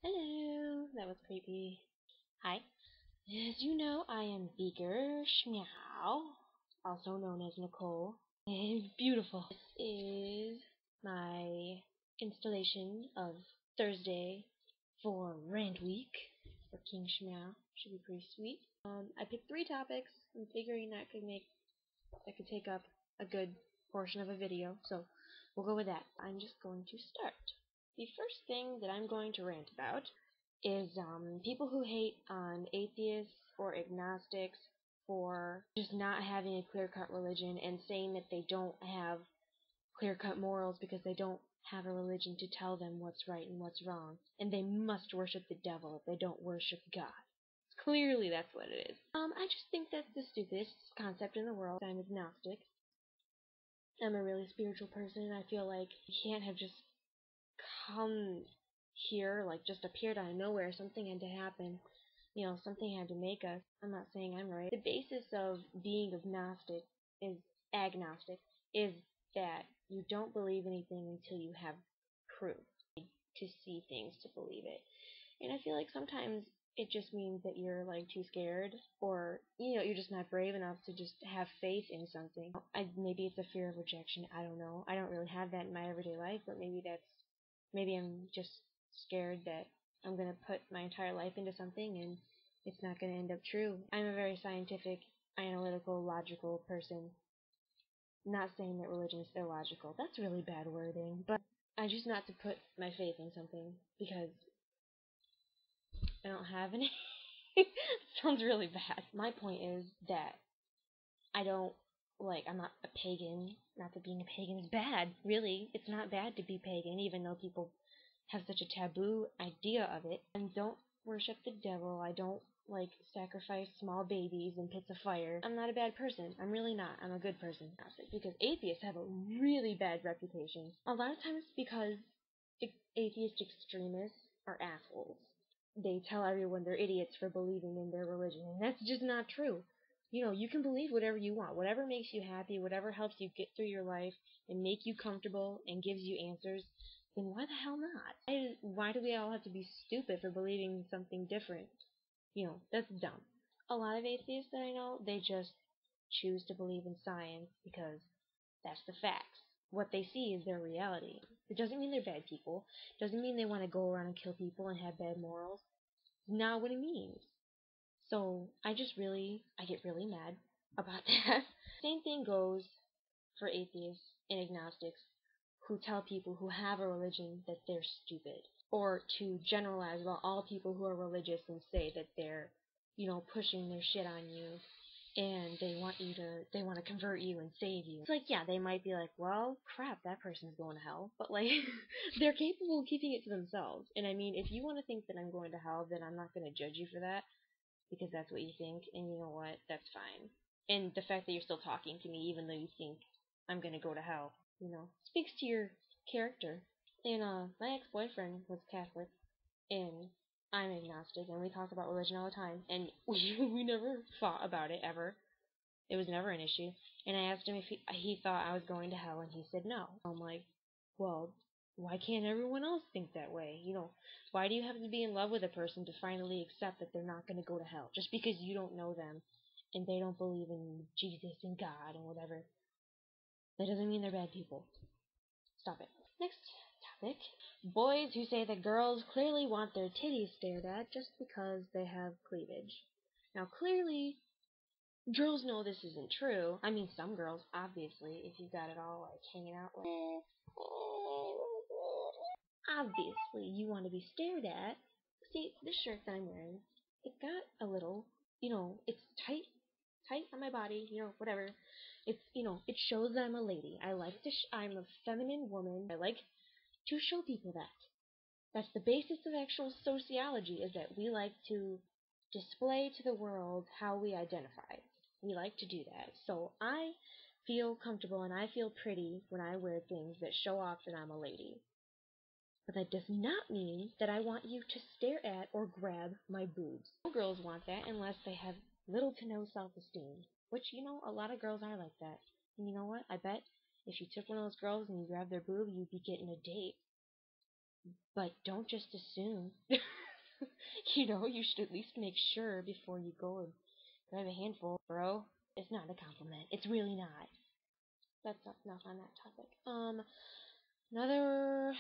Hello, that was creepy. Hi. As you know, I am Beaker Shmeow, also known as Nicole. And beautiful. This is my installation of Thursday for RANT week for King Shmeow. Should be pretty sweet. I picked 3 topics. I'm figuring that could take up a good portion of a video, so we'll go with that. I'm just going to start. The first thing that I'm going to rant about is people who hate on atheists or agnostics for just not having a clear-cut religion and saying that they don't have clear-cut morals because they don't have a religion to tell them what's right and what's wrong, and they must worship the devil if they don't worship God. Clearly, that's what it is. I just think that's the stupidest concept in the world. I'm agnostic. I'm a really spiritual person. I feel like you can't have just come here, like just appeared out of nowhere. Something had to happen. Something had to make us. I'm not saying I'm right. The basis of being agnostic is that you don't believe anything until you have proof to see things to believe it. And I feel like sometimes it just means that you're like too scared, or you're just not brave enough to just have faith in something. Maybe it's a fear of rejection. I don't know. I don't really have that in my everyday life, but maybe I'm just scared that I'm gonna put my entire life into something and it's not gonna end up true. I'm a very scientific, analytical, logical person. Not saying that religion is illogical. That's really bad wording, but I choose not to put my faith in something because I don't have any. Sounds really bad. My point is that I'm not a pagan. Not that being a pagan is bad. Really, it's not bad to be pagan, even though people have such a taboo idea of it. And don't worship the devil. I don't sacrifice small babies in pits of fire. I'm not a bad person. I'm really not. I'm a good person. Because atheists have a really bad reputation. A lot of times because atheist extremists are assholes. They tell everyone they're idiots for believing in their religion, and that's just not true. You can believe whatever you want, whatever makes you happy, whatever helps you get through your life and make you comfortable and gives you answers, then why the hell not? Why do we all have to be stupid for believing something different? That's dumb. A lot of atheists that I know, they just choose to believe in science because that's the facts. What they see is their reality. It doesn't mean they're bad people. It doesn't mean they want to go around and kill people and have bad morals. It's not what it means. So I get really mad about that. Same thing goes for atheists and agnostics who tell people who have a religion that they're stupid. Or to generalize about all people who are religious and say that they're, pushing their shit on you and they want to convert you and save you. It's like, yeah, they might be like, well, crap, that person's going to hell. But they're capable of keeping it to themselves. And I mean, if you want to think that I'm going to hell, then I'm not going to judge you for that because that's what you think, and you know what, that's fine. And the fact that you're still talking to me even though you think I'm gonna go to hell, speaks to your character. And my ex-boyfriend was Catholic, and I'm agnostic, and we talk about religion all the time, and we never fought about it, ever. It was never an issue. And I asked him if he thought I was going to hell, and he said no. I'm like, well, why can't everyone else think that way? Why do you have to be in love with a person to finally accept that they're not going to go to hell? Just because you don't know them and they don't believe in Jesus and God and whatever. That doesn't mean they're bad people. Stop it. Next topic. Boys who say that girls clearly want their titties stared at just because they have cleavage. Now, clearly, girls know this isn't true. I mean, some girls, obviously, if you got it all hanging out obviously you want to be stared at. See, this shirt that I'm wearing, it got a little, it's tight on my body, whatever. It's, it shows that I'm a lady. I'm a feminine woman. I like to show people that. That's the basis of actual sociology, is that we like to display to the world how we identify. We like to do that. So I feel comfortable and I feel pretty when I wear things that show off that I'm a lady. But that does not mean that I want you to stare at or grab my boobs. No girls want that unless they have little to no self-esteem. Which, a lot of girls are like that. And you know what? I bet if you took one of those girls and you grabbed their boob, you'd be getting a date. But don't just assume. You should at least make sure before you go and grab a handful, bro. It's not a compliment. It's really not. That's not enough on that topic. Another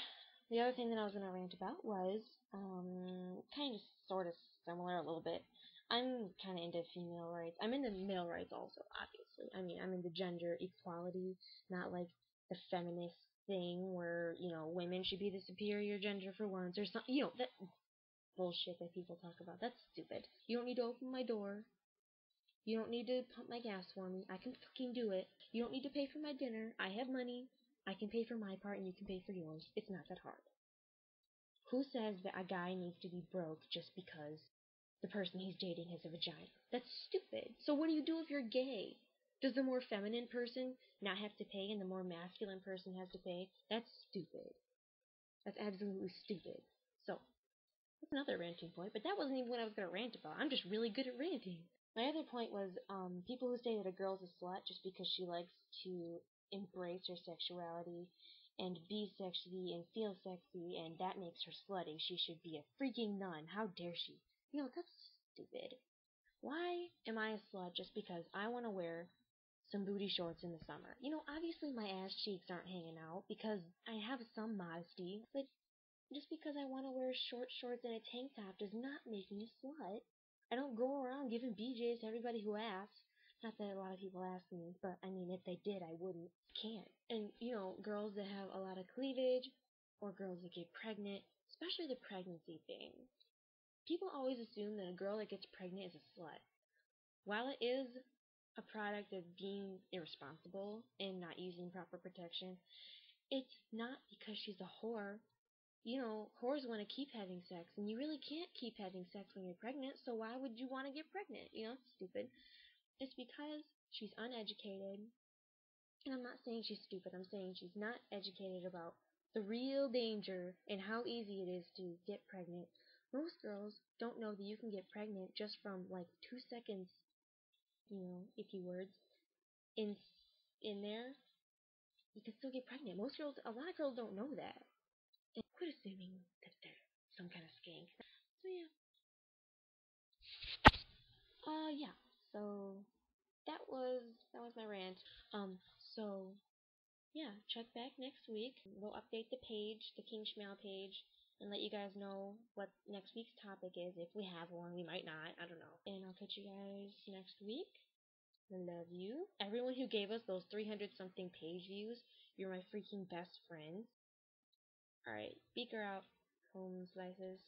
The other thing that I was gonna rant about was kind of sort of similar a little bit. I'm kind of into female rights. I'm into male rights also, obviously. I mean, I'm into gender equality, not like the feminist thing where women should be the superior gender for once or something. That bullshit that people talk about. That's stupid. You don't need to open my door. You don't need to pump my gas for me. I can fucking do it. You don't need to pay for my dinner. I have money. I can pay for my part and you can pay for yours. It's not that hard. Who says that a guy needs to be broke just because the person he's dating has a vagina? That's stupid. So what do you do if you're gay? Does the more feminine person not have to pay and the more masculine person has to pay? That's stupid. That's absolutely stupid. So, that's another ranting point, but that wasn't even what I was going to rant about. I'm just really good at ranting. My other point was people who say that a girl's a slut just because she likes to embrace her sexuality and be sexy and feel sexy and that makes her slutty. She should be a freaking nun. How dare she? That's stupid. Why am I a slut just because I want to wear some booty shorts in the summer? Obviously my ass cheeks aren't hanging out because I have some modesty, but just because I want to wear short shorts and a tank top does not make me a slut. I don't go around giving BJs to everybody who asks. Not that a lot of people ask me, but I mean, if they did, I wouldn't. Can't. And, girls that have a lot of cleavage, or girls that get pregnant, especially the pregnancy thing. People always assume that a girl that gets pregnant is a slut. While it is a product of being irresponsible and not using proper protection, it's not because she's a whore. Whores want to keep having sex, and you really can't keep having sex when you're pregnant, so why would you want to get pregnant? It's stupid. It's because she's uneducated, and I'm not saying she's stupid, I'm saying she's not educated about the real danger and how easy it is to get pregnant. Most girls don't know that you can get pregnant just from like 2 seconds, if you words, in there, you can still get pregnant. A lot of girls don't know that. And quit assuming that they're some kind of skank. So yeah. So that was my rant. So yeah, check back next week. We'll update the page, the King Shmeow page, and let you guys know what next week's topic is. If we have one, we might not. I don't know. And I'll catch you guys next week. I love you. Everyone who gave us those 300 something page views, you're my freaking best friends. Alright, Beaker out. Home slices.